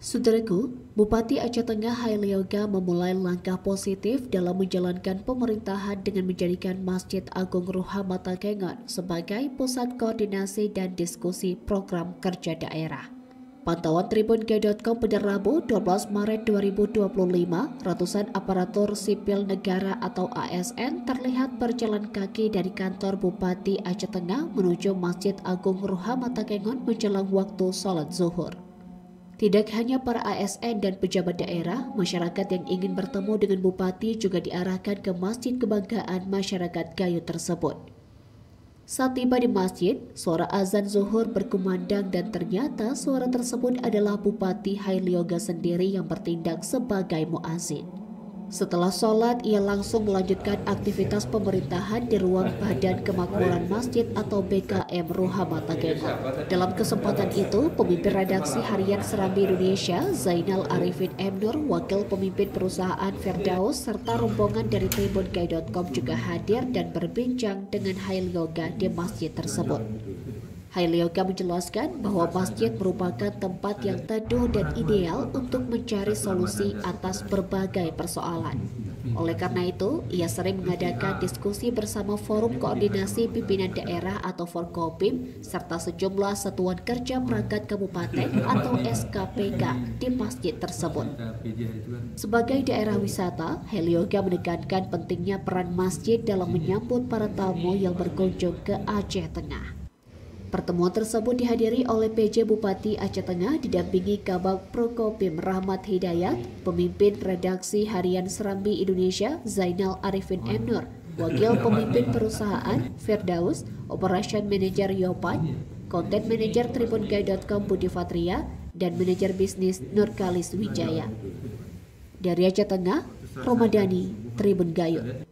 Saudaraku, Bupati Aceh Tengah Hailyoga memulai langkah positif dalam menjalankan pemerintahan dengan menjadikan Masjid Agung Ruhamatakengon sebagai pusat koordinasi dan diskusi program kerja daerah. Pantauan tribungay.com pada Rabu 12 Maret 2025, ratusan aparatur sipil negara atau ASN terlihat berjalan kaki dari kantor Bupati Aceh Tengah menuju Masjid Agung Ruhamatakengon menjelang waktu sholat zuhur. Tidak hanya para ASN dan pejabat daerah, masyarakat yang ingin bertemu dengan Bupati juga diarahkan ke Masjid Kebanggaan Masyarakat Gayo tersebut. Saat tiba di masjid, suara azan zuhur berkumandang dan ternyata suara tersebut adalah Bupati Hailyoga sendiri yang bertindak sebagai muazin. Setelah sholat, ia langsung melanjutkan aktivitas pemerintahan di ruang Badan Kemakmuran Masjid atau BKM Ruhamatakengon. Dalam kesempatan itu, pemimpin redaksi harian Serambi Indonesia, Zainal Arifin M. Nur, wakil pemimpin perusahaan Firdaus, serta rombongan dari tribungay.com juga hadir dan berbincang dengan Hailyoga di masjid tersebut. Hailyoga menjelaskan bahwa masjid merupakan tempat yang teduh dan ideal untuk mencari solusi atas berbagai persoalan. Oleh karena itu, ia sering mengadakan diskusi bersama Forum Koordinasi Pimpinan Daerah atau Forkopim serta sejumlah satuan kerja perangkat kabupaten atau SKPK di masjid tersebut. Sebagai daerah wisata, Hailyoga menekankan pentingnya peran masjid dalam menyambut para tamu yang berkunjung ke Aceh Tengah. Pertemuan tersebut dihadiri oleh PJ Bupati Aceh Tengah didampingi Kabag Prokopim Rahmat Hidayat, pemimpin redaksi harian Serambi Indonesia Zainal Arifin M. Nur, wakil pemimpin perusahaan Firdaus, Operation Manager Yopan, Content Manager tribungay.com Budi Fatria, dan Manajer Bisnis Nurkalis Wijaya. Dari Aceh Tengah, Romadani, Tribun Gayo.